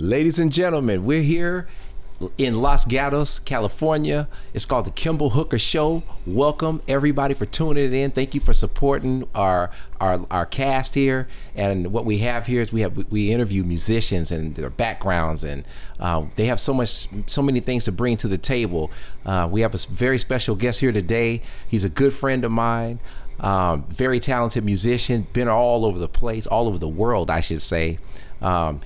Ladies and gentlemen, we're here in Los Gatos, California. It's called the KIMBALL HOOKER SHOw. Welcome everybody for tuning in. Thank you for supporting our cast here. And what we have here is we interview musicians and their backgrounds, and they have so many things to bring to the table. We have a very special guest here today. He's a good friend of mine. Very talented musician, been all over the place, all over the world, I should say.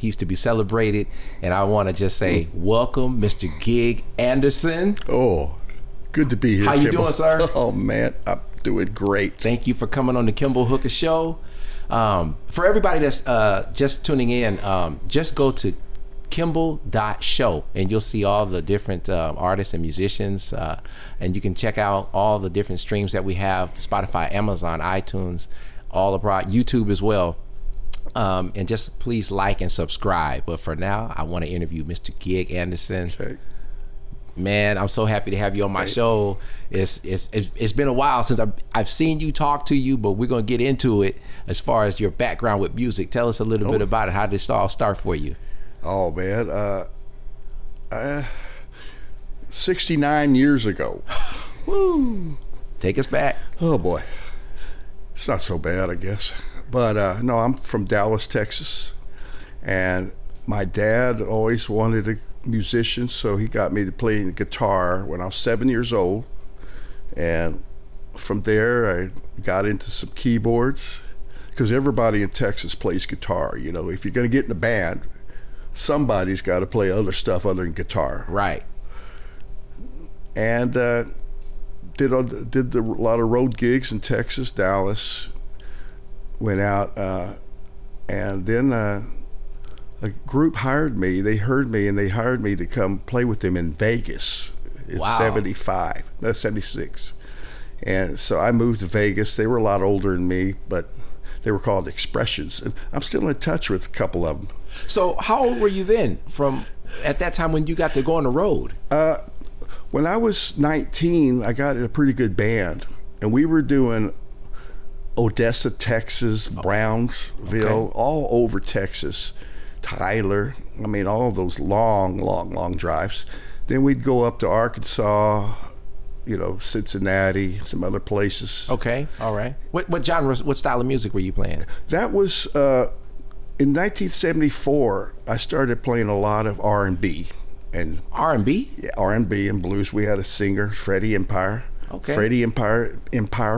He's to be celebrated, and I want to just say welcome, Mr. Gig Anderson. Oh, good to be here. How you doing, sir? Oh man, I'm doing great. Thank you for coming on the KIMBALL HOOKER SHOw. For everybody that's just tuning in, just go to kimball.show and you'll see all the different artists and musicians, and you can check out all the different streams that we have: Spotify, Amazon, iTunes, all abroad, YouTube as well. And just please like and subscribe. But for now, I want to interview Mr. Gig Anderson. Okay. Man, I'm so happy to have you on my show. It's been a while since I've seen you, talk to you, but we're gonna get into it as far as your background with music. Tell us a little bit about it. How did this all start for you? Oh man, 69 years ago. Woo! Take us back. Oh boy, it's not so bad, I guess. But no, I'm from Dallas, Texas, and my dad always wanted a musician, so he got me to play the guitar when I was 7 years old. And from there, I got into some keyboards, because everybody in Texas plays guitar. You know, if you're going to get in a band, somebody's got to play other stuff other than guitar. Right. And did a lot of road gigs in Texas, Dallas. Went out, and then a group hired me. They heard me, and they hired me to come play with them in Vegas in '76. And so I moved to Vegas. They were a lot older than me, but they were called Expressions, and I'm still in touch with a couple of them. So how old were you then, from at that time when you got to go on the road? When I was 19, I got in a pretty good band, and we were doing Odessa, Texas, Brownsville, all over Texas, Tyler. I mean, all of those long drives. Then we'd go up to Arkansas, you know, Cincinnati, some other places. Okay, all right. What genre, what style of music were you playing? That was in 1974. I started playing a lot of R&B. And R&B? Yeah, R&B and blues. We had a singer, Freddie Empire. Okay. Freddie Empire,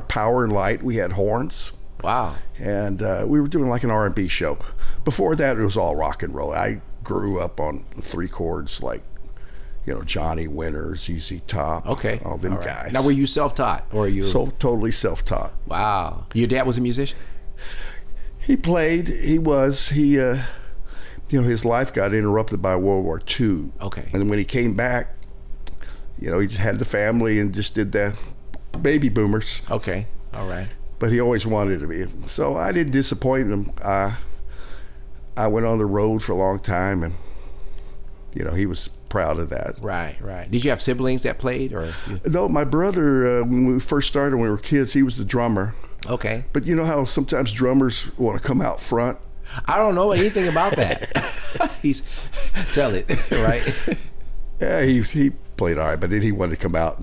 Power and Light. We had horns. Wow. And we were doing like an R&B show. Before that, it was all rock and roll. I grew up on three chords, like, you know, Johnny Winter, ZZ Top. Okay. All them guys. Now, were you self-taught, or you? So totally self-taught. Wow. Your dad was a musician? He played. He was. He, you know, his life got interrupted by World War II. Okay. And when he came back, you know, he just had the family and just did that, baby boomers. Okay, all right. But he always wanted to be. So I didn't disappoint him. I went on the road for a long time, and, you know, he was proud of that. Right, right. Did you have siblings that played, or? No, my brother, when we first started, when we were kids, he was the drummer. Okay. But you know how sometimes drummers want to come out front? I don't know anything about that. Tell it, right? Yeah, he played all right, but then he wanted to come out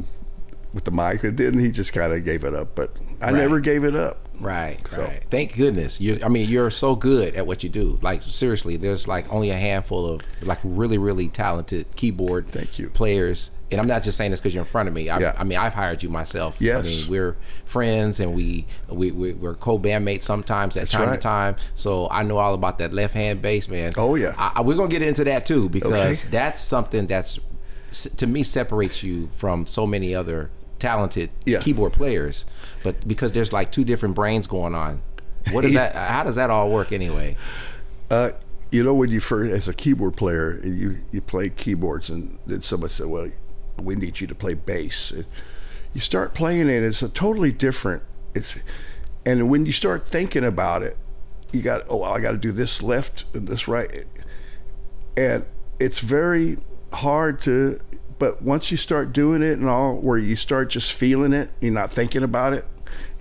with the mic, and then he just kind of gave it up. But I never gave it up. Right, right. Thank goodness. I mean, you're so good at what you do. Like, seriously, there's like only a handful of like really talented keyboard players. And I'm not just saying this because you're in front of me. I mean, I've hired you myself. Yes. I mean, we're friends, and we're co-bandmates sometimes at time to time. So I know all about that left-hand bass, man. Oh, yeah. We're going to get into that too, because that's something that's, to me, separates you from so many other talented keyboard players. But because there's like two different brains going on. What is that? How does that all work anyway? You know, when you first, as a keyboard player, you play keyboards, and then someone said, well, we need you to play bass. You start playing it, it's a totally different, and when you start thinking about it, you got, oh, well, I got to do this left and this right. And it's very hard to, but once you start doing it and all, where you start just feeling it, you're not thinking about it.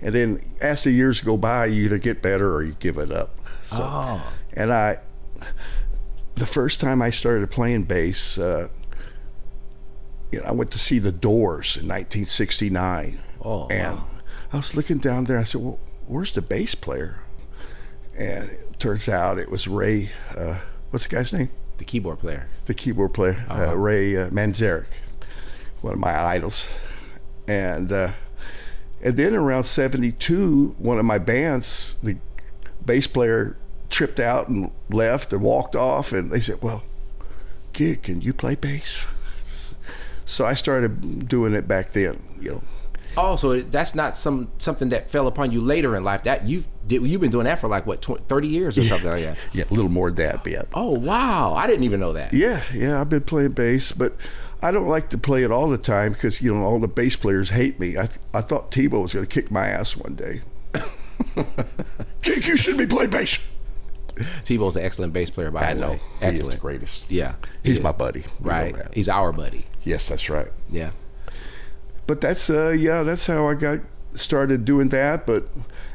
And then as the years go by, you either get better or you give it up. So, and the first time I started playing bass, you know, I went to see the Doors in 1969. Oh, and wow. I was looking down there. I said, well, where's the bass player? And it turns out it was Ray, what's the guy's name? The keyboard player. The keyboard player, Ray Manzarek, one of my idols. And then around 72, one of my bands, the bass player tripped out and left and walked off, and they said, well, kid, can you play bass? So I started doing it back then, you know. Oh, so that's not something that fell upon you later in life. That you've been doing that for like what, 30 years or something like that. Yeah, a little more than that, yeah. Oh wow, I didn't even know that. Yeah, I've been playing bass, but I don't like to play it all the time because, you know, all the bass players hate me. I thought Tebow was going to kick my ass one day. Kick, you shouldn't be playing bass. Tebow's an excellent bass player, by the way. He is Excellent. the greatest. Yeah, He's my buddy. We know right. that. He's our buddy. Yes, that's right. Yeah. But that's that's how I got started doing that. But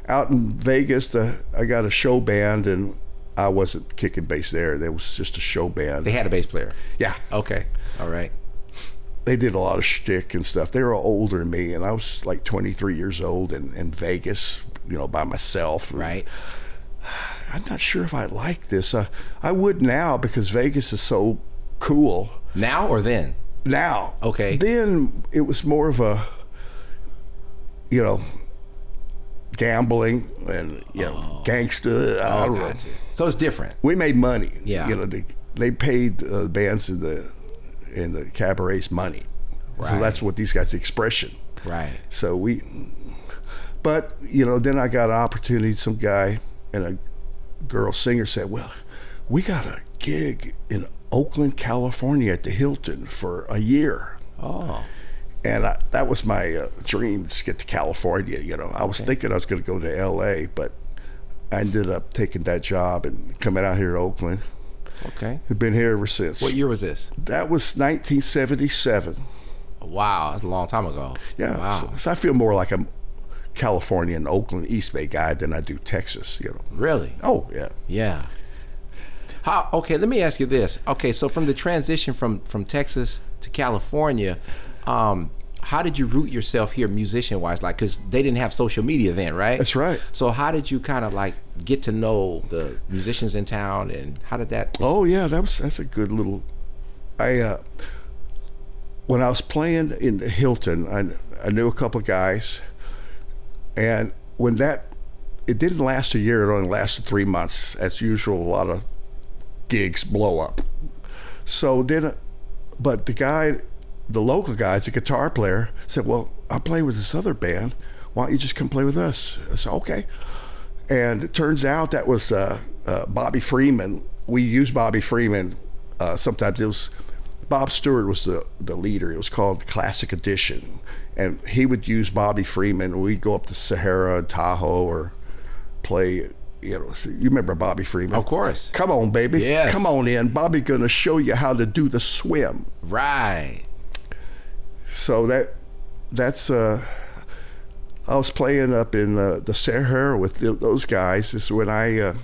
out in Vegas, I got a show band, and I wasn't kicking bass there. There was just a show band. They had a bass player. Yeah. Okay. All right. They did a lot of shtick and stuff. They were older than me, and I was like 23 years old in Vegas, you know, by myself. Right. I'm not sure if I like this. I would now because Vegas is so cool. Now or then? Now. Okay. Then it was more of a, you know, gambling and, you know, gangster. I don't know. Gotcha. So it's different. We made money. Yeah. You know, they paid bands in the cabarets money. Right. So that's what these guys, the expression. Right. So but, you know, then I got an opportunity. Some guy and a girl singer said, well, we got a gig in Oakland, California at the Hilton for a year. Oh. And that was my dream, to get to California. You know, I was thinking I was going to go to LA, but I ended up taking that job and coming out here to Oakland. Okay. I've been here ever since. What year was this? That was 1977. Wow, that's a long time ago. Yeah. Wow. So I feel more like a California and Oakland, East Bay guy than I do Texas, you know. Really? Oh, yeah. Yeah. Okay, let me ask you this. Okay, so from the transition from Texas to California, how did you root yourself here musician-wise? Like, because they didn't have social media then, right? That's right. So how did you kind of like get to know the musicians in town, and how did that? Oh, yeah, that's a good little. When I was playing in the Hilton, I knew a couple of guys, and when it didn't last a year, it only lasted 3 months. As usual, a lot of gigs blow up. So then, but the local guy, the guitar player, said, well, I'm playing with this other band. Why don't you just come play with us? I said, okay. And it turns out that was Bobby Freeman. We used Bobby Freeman. Sometimes it was, Bob Stewart was the leader. It was called Classic Edition. And he would use Bobby Freeman. We'd go up to Sahara, Tahoe, or play. You know, you remember Bobby Freeman? Of course. Come on, baby. Yes. Come on in. Bobby gonna show you how to do the swim. Right. So that's I was playing up in the Sahara with those guys. This is when I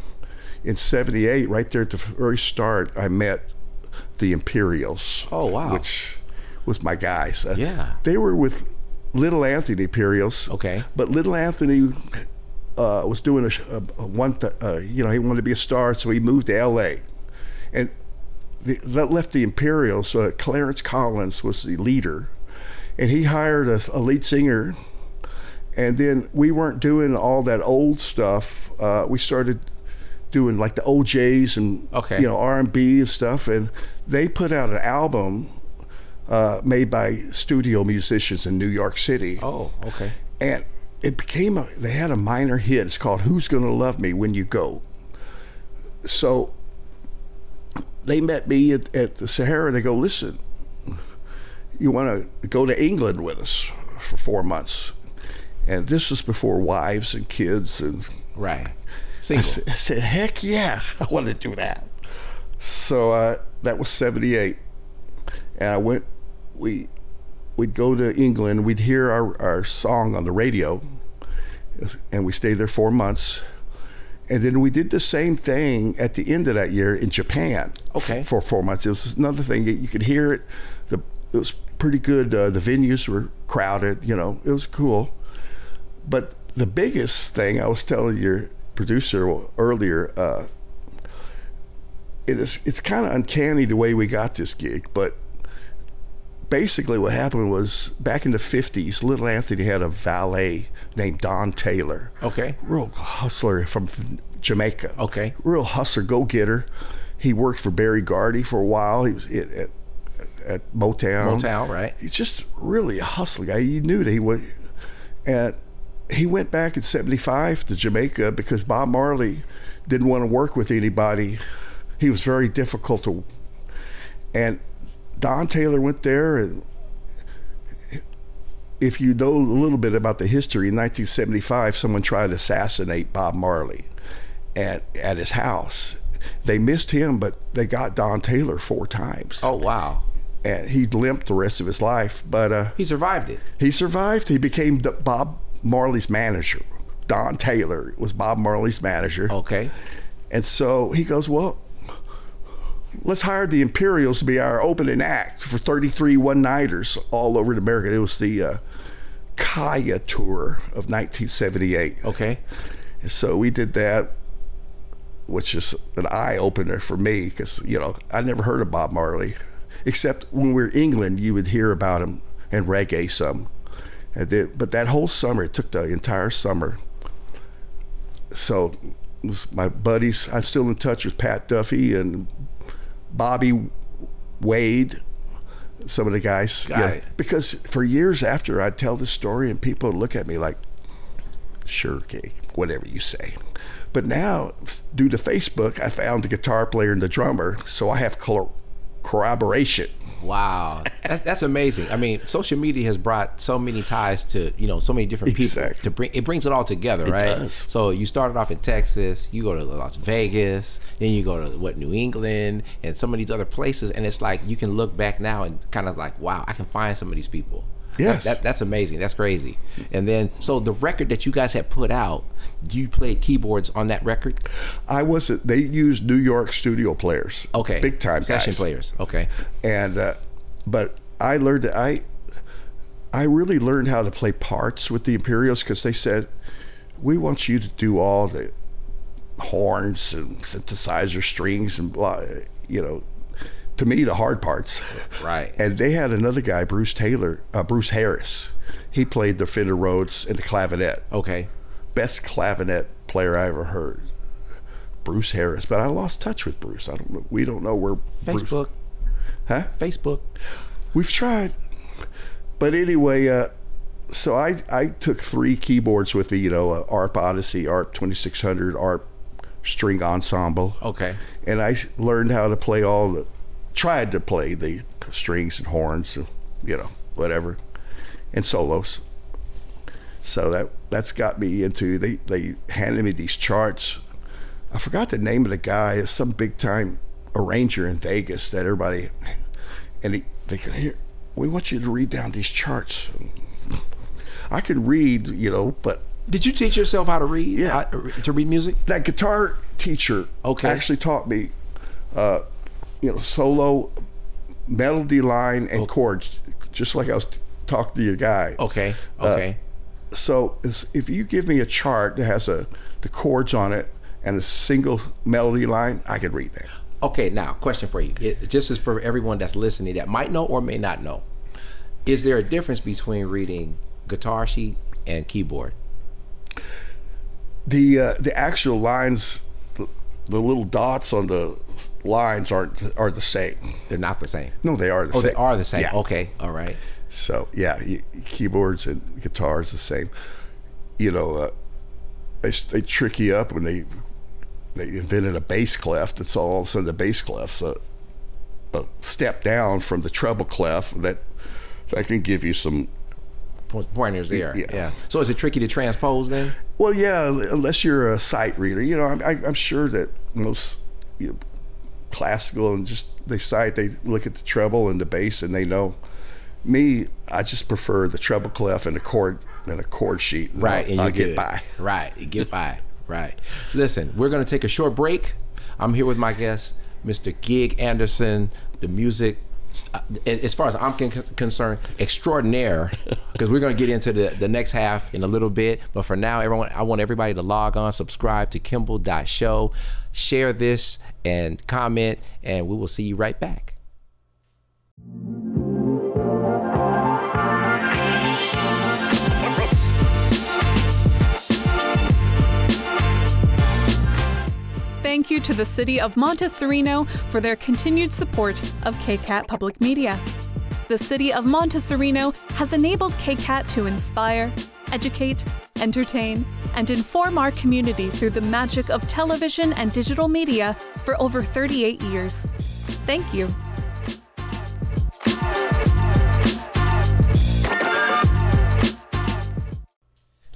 in '78, right there at the very start, I met the Imperials. Oh wow. Which was my guys. Yeah. They were with Little Anthony Imperials. Okay. But Little Anthony was doing you know, he wanted to be a star, so he moved to LA, and that left the Imperials. Clarence Collins was the leader, and he hired a lead singer, and then we weren't doing all that old stuff. We started doing like the OJs and you know, R&B and stuff, and they put out an album made by studio musicians in New York City. Oh, okay. And it became they had a minor hit. It's called Who's Gonna Love Me When You Go. So they met me at the Sahara. They go, listen, you want to go to England with us for 4 months? And this was before wives and kids. And right. I said, heck yeah, I want to do that. So that was '78. And I went, we'd go to England, we'd hear our song on the radio, and we stayed there 4 months. And then we did the same thing at the end of that year in Japan. Okay. For 4 months. It was another thing. You could hear it. It was pretty good. The venues were crowded. You know, it was cool. But the biggest thing, I was telling your producer earlier, it's kind of uncanny the way we got this gig. But basically what happened was back in the 50s, Little Anthony had a valet named Don Taylor. Okay. Real hustler from Jamaica. Okay. Real hustler, go-getter. He worked for Barry Gordy for a while. He was at Motown. Motown, right. He's just really a hustler guy. You knew that he would. And he went back in '75 to Jamaica because Bob Marley didn't want to work with anybody. He was very difficult to. And Don Taylor went there, and if you know a little bit about the history, in 1975, someone tried to assassinate Bob Marley at his house. They missed him, but they got Don Taylor 4 times. Oh, wow. And he limped the rest of his life, but he survived it. He survived. He became Bob Marley's manager. Don Taylor was Bob Marley's manager. Okay. And so he goes, well, let's hire the Imperials to be our opening act for 33 one-nighters all over America. It was the Kaya tour of 1978. Okay. And so we did that, which is an eye-opener for me because, you know, I never heard of Bob Marley. Except when we were in England, you would hear about him and reggae some. And then, but that whole summer, it took the entire summer. So it was my buddies, I'm still in touch with Pat Duffy and Bobby Wade, some of the guys. Yeah, because for years after I'd tell this story and people would look at me like, sure, okay, whatever you say. But now, due to Facebook, I found the guitar player and the drummer, so I have corroboration. Wow, that's amazing. I mean, social media has brought so many ties to, you know, so many different people. To bring it brings it all together, right? It does. So you started off in Texas, you go to Las Vegas, then you go to New England, and some of these other places, and it's like you can look back now and kind of like, wow, I can find some of these people. Yes, that's amazing. That's crazy. And then, so the record that you guys had put out, you played keyboards on that record? I wasn't. They used New York studio players. Okay, big time session guys. Players. Okay, and but I learned that I really learned how to play parts with the Imperials because they said, we want you to do all the horns and synthesizer strings and blah, you know. To me, the hard parts. Right. And they had another guy, Bruce Harris. He played the Fender Rhodes and the clavinet. Okay. Best clavinet player I ever heard. Bruce Harris. But I lost touch with Bruce. I don't know. We don't know where Facebook. Bruce. Huh? Facebook. We've tried. But anyway, so I took 3 keyboards with me, you know, ARP Odyssey, ARP 2600, ARP String Ensemble. Okay. And I learned how to play tried to play the strings and horns and, you know, whatever, and solos. So that's got me into, they handed me these charts. I forgot the name of the guy. It's some big time arranger in Vegas that everybody, and they go, here, we want you to read down these charts. I can read, you know, but. Did you teach yourself how to read? Yeah. To read music? That guitar teacher actually taught me, you know, solo, melody line, and chords, just like I was talking to your guy. Okay. Okay. So if you give me a chart that has the chords on it and a single melody line, I can read that. Okay. Now, question for you. It just is for everyone that's listening that might know or may not know. Is there a difference between reading guitar sheet and keyboard? The actual lines, the little dots on the lines are the same. They're not the same. No, they are the same. Oh, they are the same. Yeah. Okay. All right. So yeah, keyboards and guitars the same. You know, they trick you up when they invented a bass clef. It's all of a sudden the bass clef's a step down from the treble clef that can give you some pointers there. Yeah. So is it tricky to transpose then? Well, yeah, unless you're a sight reader. You know, I'm sure that most, you know, classical and just they look at the treble and the bass and they know. Me, I just prefer the treble clef and a chord sheet. Right, and I'll you get by. Right, you get by. Right. Listen, we're going to take a short break. I'm here with my guest, Mr. Gig Anderson, the music, as far as I'm concerned, extraordinaire, because we're going to get into the next half in a little bit. But for now, everyone, I want everybody to log on, subscribe to Kimball.show, share this and comment, and we will see you right back. Thank you to the City of Montecito for their continued support of KCAT Public Media. The City of Montecito has enabled KCAT to inspire, educate, entertain, and inform our community through the magic of television and digital media for over 38 years. Thank you.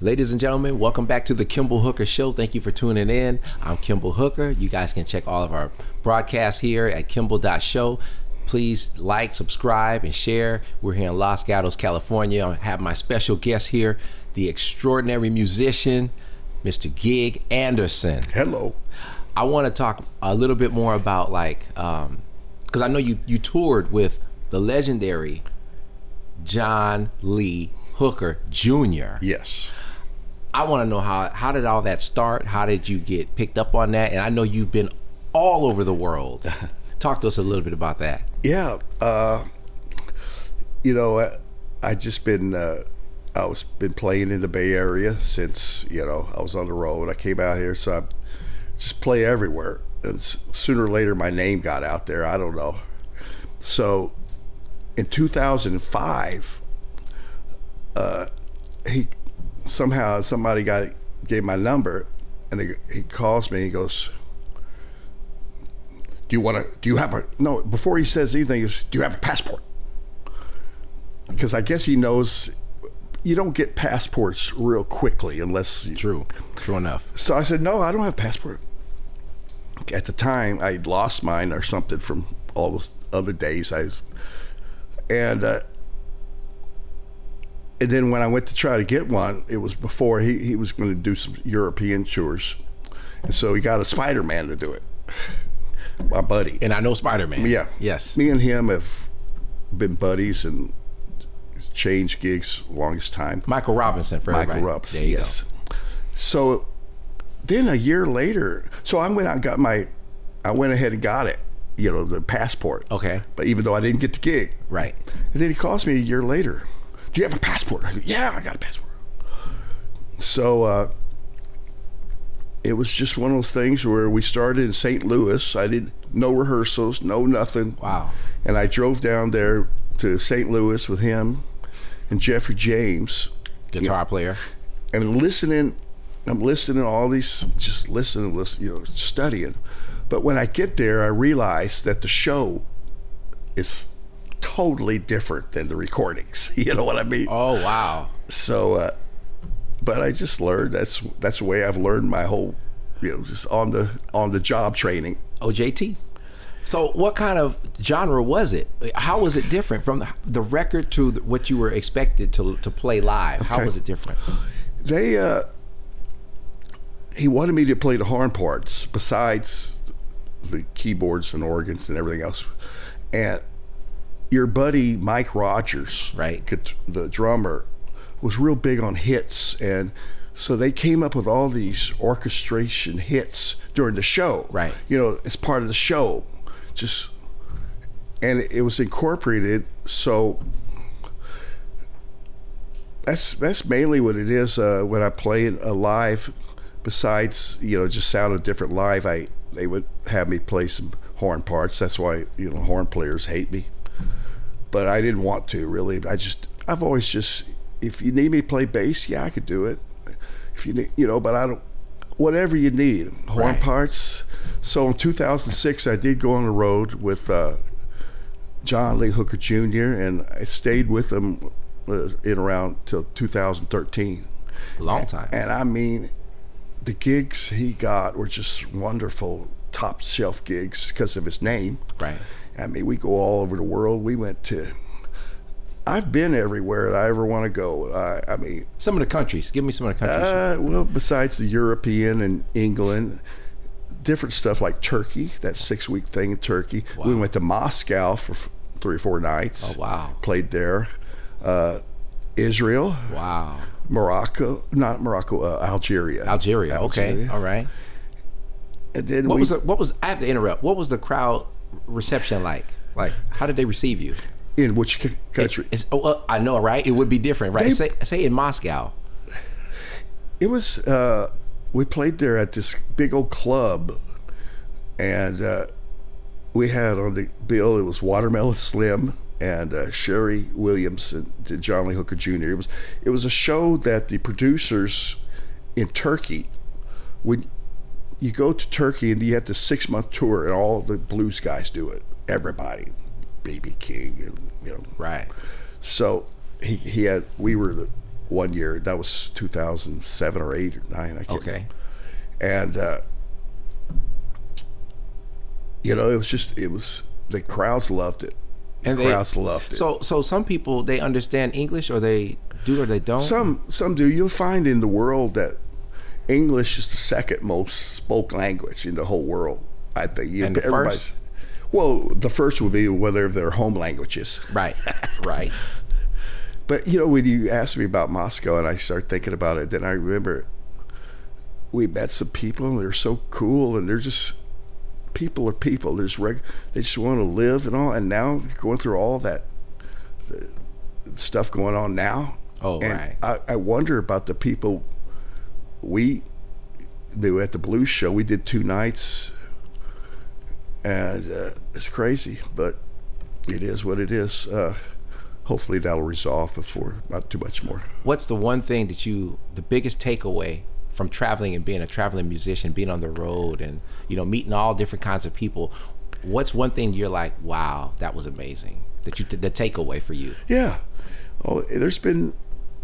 Ladies and gentlemen, welcome back to the Kimball Hooker Show. Thank you for tuning in. I'm Kimball Hooker. You guys can check all of our broadcasts here at Kimball.show. Please like, subscribe, and share. We're here in Los Gatos, California. I have my special guest here, the extraordinary musician, Mr. Gig Anderson. Hello. I want to talk a little bit more about, like, because I know you toured with the legendary John Lee Hooker Jr. Yes. I want to know how did all that start? How did you get picked up on that? And I know you've been all over the world. Talk to us a little bit about that. Yeah. You know, I just been been playing in the Bay Area since, you know, I was on the road. I came out here, so I just play everywhere. And sooner or later, my name got out there. I don't know. So in 2005, somebody gave my number, and he calls me. He goes, before he says anything, he goes, do you have a passport? Because I guess he knows you don't get passports real quickly unless True enough. So I said, no, I don't have a passport. At the time, I lost mine or something from all those other days. And then when I went to try to get one, it was before he was going to do some European tours. And so he got a Spider-Man to do it, my buddy. And I know Spider-Man. Yeah. Yes. Me and him have been buddies and changed gigs longest time. Michael Robinson for everybody. Michael Robinson, there you yes. go. So then a year later, so I went ahead and got it, you know, the passport. Okay. But even though I didn't get the gig. Right. And then he calls me a year later. Do you have a passport? I go, yeah, I got a passport. So it was just one of those things where we started in St. Louis. I did no rehearsals, no nothing. Wow. And I drove down there to St. Louis with him and Jeffrey James. Guitar player. And I'm listening to all these, just listening, you know, studying. But when I get there, I realize that the show is totally different than the recordings. You know what I mean? Oh, wow. So, but I just learned that's the way I've learned my whole, you know, just on the job training. OJT. So what kind of genre was it? How was it different from the record to what you were expected to play live? How was it different? He wanted me to play the horn parts besides the keyboards and organs and everything else. And your buddy Mike Rogers, right, the drummer, was real big on hits, and so they came up with all these orchestration hits during the show, right? You know, as part of the show, and it was incorporated. So that's mainly what it is when I play live. Besides, you know, just sounded different live, they would have me play some horn parts. That's why, you know, horn players hate me. But I didn't want to, really. I've always just, if you need me to play bass, yeah, I could do it. If you need, you know, but I don't, whatever you need, horn parts. So in 2006, I did go on the road with John Lee Hooker Jr., and I stayed with him in around till 2013. Long time. And I mean, the gigs he got were just wonderful, top shelf gigs because of his name. Right. I mean, we go all over the world. We went to I've been everywhere that I ever want to go. I mean, some of the countries. Give me some of the countries. Well, besides the European and England, different stuff like Turkey. That 6-week thing in Turkey. Wow. We went to Moscow for 3 or 4 nights. Oh wow! Played there. Israel. Wow. Morocco, not Morocco. Algeria. Algeria. Okay. All right. And then what was? I have to interrupt. What was the crowd reception like? Like, how did they receive you? In which country? I know, right? It would be different, right? Say in Moscow. It was. We played there at this big old club, and we had on the bill. It was Watermelon Slim and Sherry Williams and John Lee Hooker Jr. It was a show that the producers in Turkey, when you go to Turkey and you have the 6-month tour, and all the blues guys do it. Everybody, B.B. King, and Right. So he had. We were the one year. That was 2007 or 8 or 9. I can't. Okay. Remember. And it was the crowds loved it. And the crowds loved it. So some people, they understand English, or they do or they don't. Some do. You'll find in the world that English is the second most spoke language in the whole world. I think. And the first? Well, the first would be whether their home languages. Right. Right. But when you asked me about Moscow and I started thinking about it, then I remember we met some people and they're so cool, and they're just people are people. They just want to live and all. And now going through all that stuff going on now. Oh, and right. I wonder about the people we knew at the blues show. We did 2 nights, and it's crazy, but it is what it is. Hopefully that'll resolve before not too much more. What's the one thing that the biggest takeaway from traveling and being a traveling musician, being on the road and, meeting all different kinds of people? What's one thing you're like, wow, that was amazing, the takeaway for you? Yeah. Oh, there's been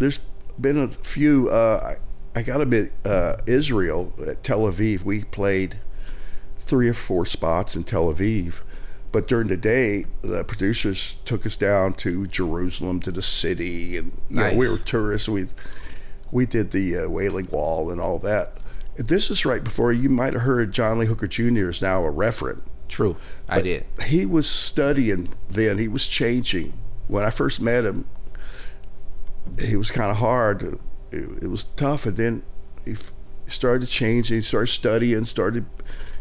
a few, I got to admit, Israel at Tel Aviv, we played 3 or 4 spots in Tel Aviv. But during the day, the producers took us down to Jerusalem, to the city, and Nice. We were tourists. We did the Wailing Wall and all that. This is right before you might have heard John Lee Hooker Jr. is now a reverend. True, I did. He was studying then. He was changing. When I first met him, he was kind of hard. It was tough, and then he started changing. He started studying.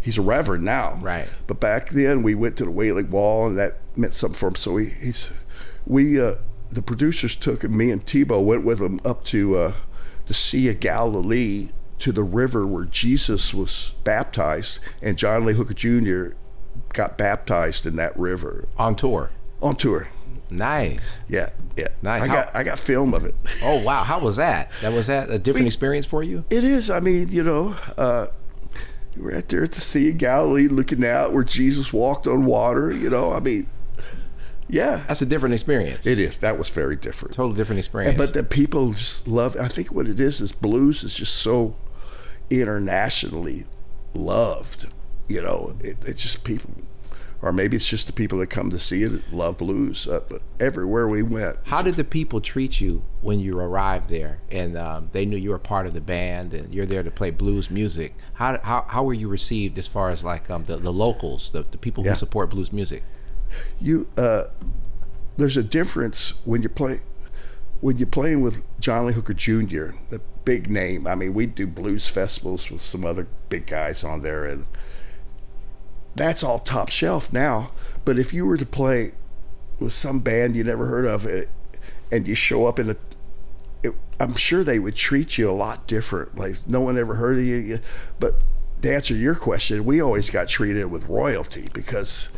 He's a reverend now. Right. But back then, we went to the Wailing Wall, and that meant something for him. So the producers took him, me and Tebow went with him up to the Sea of Galilee, to the river where Jesus was baptized, and John Lee Hooker Jr. got baptized in that river. On tour? On tour. Nice. Yeah. Nice. I got film of it. Oh, wow. How was that? Was that a different experience for you? It is. I mean, we're out there at the Sea of Galilee looking out where Jesus walked on water, I mean, yeah. That's a different experience. It is. That was very different. Totally different experience. But the people just love, I think what it is blues is just so internationally loved. It's just people, or maybe it's just the people that come to see it love blues. But everywhere we went. How did the people treat you when you arrived there, and they knew you were part of the band and you're there to play blues music? How were you received as far as like the locals, the people who support blues music? There's a difference when you're playing with John Lee Hooker Jr., the big name. I mean, we do blues festivals with some other big guys on there, and that's all top shelf now. But if you were to play with some band you never heard of, and you show up I'm sure they would treat you a lot different. Like no one ever heard of you. But to answer your question, we always got treated with royalty because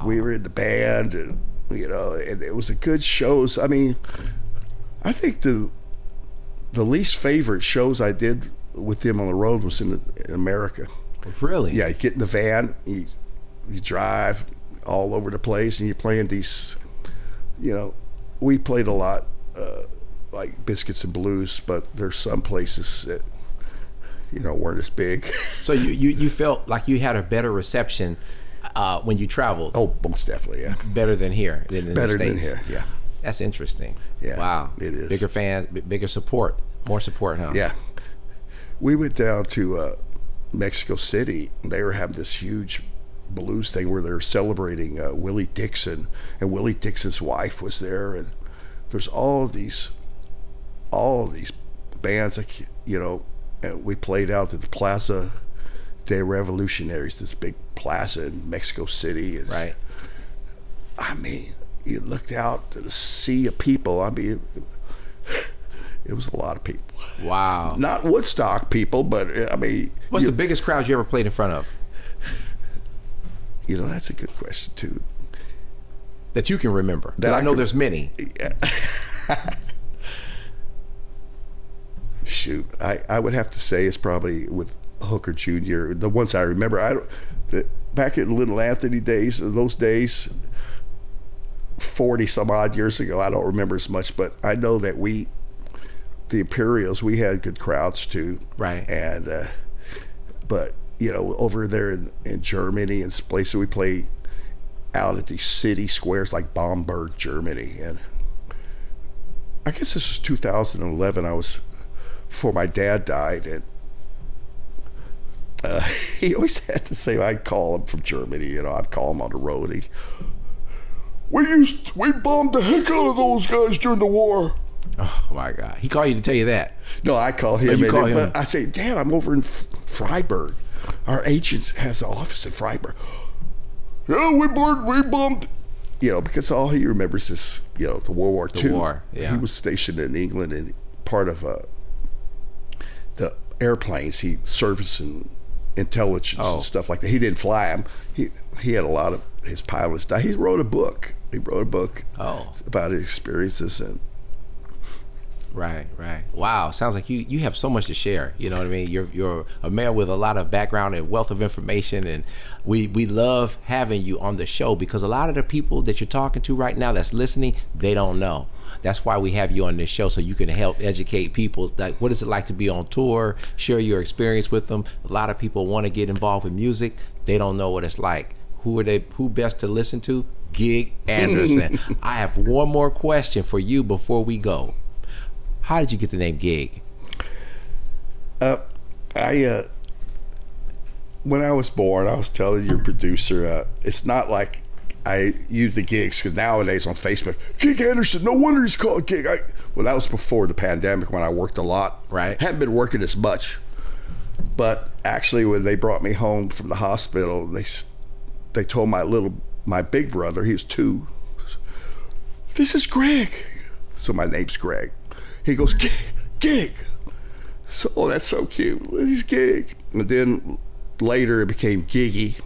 we were in the band, and and it was a good shows. I mean, I think the least favorite shows I did with them on the road was in America. Really? Yeah, you get in the van, you drive all over the place, and you're playing these. We played a lot like Biscuits and Blues, but there's some places that weren't as big. So you felt like you had a better reception when you traveled? Oh, most definitely, yeah. Better than here, than in the States. Better than here, yeah. That's interesting. Yeah, wow. it is. Bigger fans, bigger support, more support, huh? Yeah. We went down to Mexico City. They were having this huge blues thing where they were celebrating Willie Dixon, and Willie Dixon's wife was there, and there's all of these bands, like, you know, and we played out at the Plaza de Revolutionaries, this big plaza in Mexico City. And right. I mean, you looked out to the sea of people. I mean, it was a lot of people. Wow. Not Woodstock people, but I mean. What's the biggest crowd you ever played in front of? You know, that's a good question too. That you can remember. Because I know there's many. Yeah. Shoot, I would have to say it's probably with Hooker Jr. The ones I remember. Back in Little Anthony days, those days, 40 some odd years ago, I don't remember as much, but I know that the Imperials, we had good crowds too. Right. And but you know, over there in Germany and places, we play out at these city squares like Bamberg, Germany. And I guess this was 2011. I was before my dad died, and he always had to say, I'd call him from Germany, you know, I'd call him on the road. We bombed the heck out of those guys during the war. Oh my God. He called you to tell you that? No, I called him. You call him. But I say, Dad, I'm over in Freiburg. Our agent has an office in Freiburg. Yeah, we bombed. You know, because all he remembers is, you know, the World War II. The war, yeah. He was stationed in England, and part of the airplanes, he serviced and intelligence and stuff like that. He didn't fly them. He had a lot of his pilots die. He wrote a book. About his experiences. And right. Wow, sounds like you have so much to share. You know what I mean? You're a man with a lot of background and wealth of information, and we love having you on the show, because a lot of the people that you're talking to right now that's listening, they don't know. That's why we have you on this show, so you can help educate people. Like, what is it like to be on tour? Share your experience with them. A lot of people want to get involved with music. They don't know what it's like. Who best to listen to? Gig Anderson. I have one more question for you before we go. How did you get the name Gig? When I was born, I was telling your producer, it's not like I use the gigs, because nowadays on Facebook, Gig Anderson, no wonder he's called Gig. Well, that was before the pandemic, when I worked a lot. Right. Hadn't been working as much. But actually, when they brought me home from the hospital, they told my big brother, he was 2, this is Greg. So my name's Greg. He goes, Gig. So, oh, that's so cute. He's Gig. And then later it became Giggy,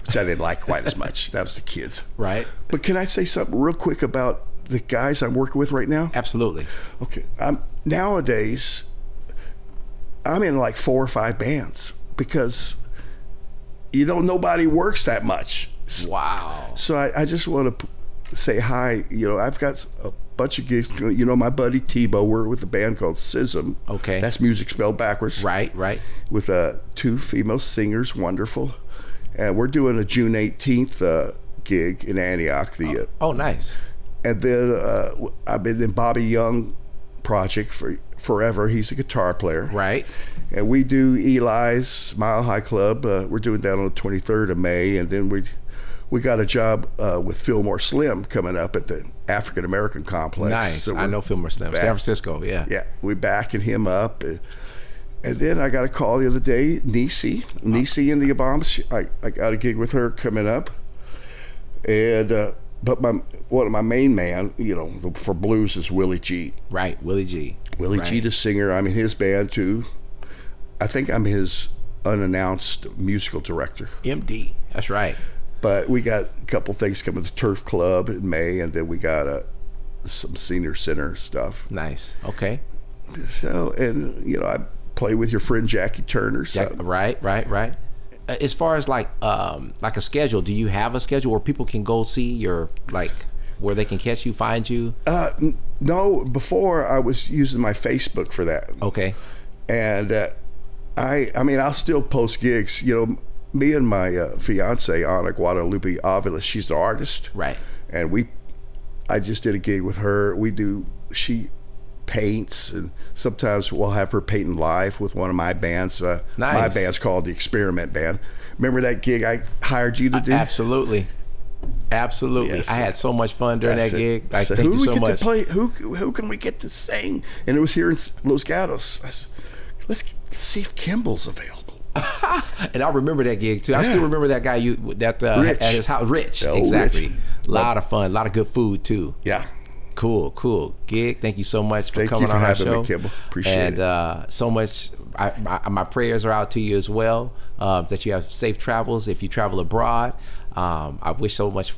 which I didn't like quite as much. That was the kids. Right. But can I say something real quick about the guys I'm working with right now? Absolutely. Okay. Nowadays, I'm in like 4 or 5 bands, because nobody works that much. Wow. So I just want to say hi. You know, I've got a bunch of gigs. You know, my buddy Tebow, we're with a band called SISM. Okay. That's music spelled backwards. Right. With 2 female singers, wonderful. And we're doing a June 18th gig in Antioch. Oh, nice. And then I've been in Bobby Young project for forever. He's a guitar player. Right. And we do Eli's Mile High Club. We're doing that on the 23rd of May. And then we got a job with Fillmore Slim coming up at the African American Complex. Nice. So I know Fillmore Slim. San Francisco, yeah. Yeah, we're backing him up. And then I got a call the other day, Niecy in the Obamas. I got a gig with her coming up. And but one of my main man, you know, for blues is Willie G. Right, Willie G. Willie G, the singer. I'm in his band too. I think I'm his unannounced musical director. MD, that's right. But we got a couple things coming to Turf Club in May, and then we got some senior center stuff. Nice. Okay. So, and you know, I play with your friend Jackie Turner. So. Right. As far as like a schedule, do you have a schedule where people can go see your, like, where they can catch you, find you? No, before I was using my Facebook for that. Okay. And I mean, I'll still post gigs. You know, me and my fiance Ana Guadalupe Avila, she's the artist. Right. And we I just did a gig with her. She paints, and sometimes we'll have her painting live with one of my bands. Nice. My band's called the Experiment Band. Remember that gig I hired you to do? Absolutely. Yes. I had so much fun during that gig. Thank you so much. Who can we get to sing? And it was here in Los Gatos. I said, let's see if Kimball's available. And I remember that gig too. I still remember that guy at his house, Rich. Oh, exactly. Rich. A lot of fun, a lot of good food too. Yeah. Cool. Gig, thank you so much for coming on our show. Me, Kimball. Appreciate it. And so much, my prayers are out to you as well, that you have safe travels if you travel abroad. I wish so much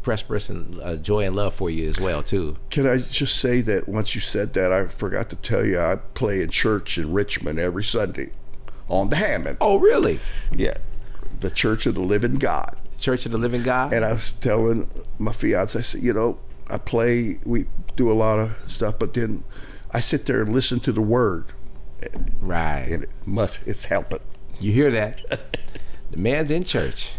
prosperous and joy and love for you as well too. Can I just say that once you said that, I forgot to tell you, I play in church in Richmond every Sunday on the Hammond. Oh, really? Yeah. The Church of the Living God. Church of the Living God? And I was telling my fiance, I said, we do a lot of stuff, but then I sit there and listen to the word. Right. And it's helping. You hear that? The man's in church.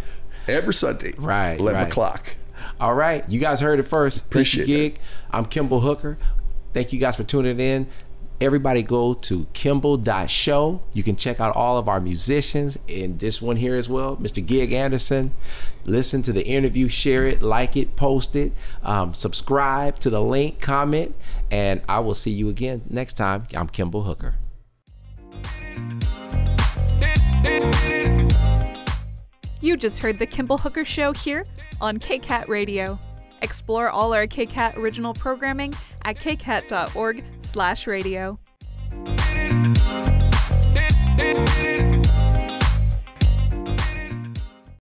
Every Sunday. Right. 11 o'clock. All right. You guys heard it first. Appreciate Gig. I'm Kimball Hooker. Thank you guys for tuning in. Everybody go to kimball.show. You can check out all of our musicians and this one here as well, Mr. Gig Anderson. Listen to the interview, share it, like it, post it, subscribe to the link, comment, and I will see you again next time. I'm Kimball Hooker. You just heard the Kimball Hooker Show here on KCAT Radio. Explore all our KCAT original programming at kcat.org/radio.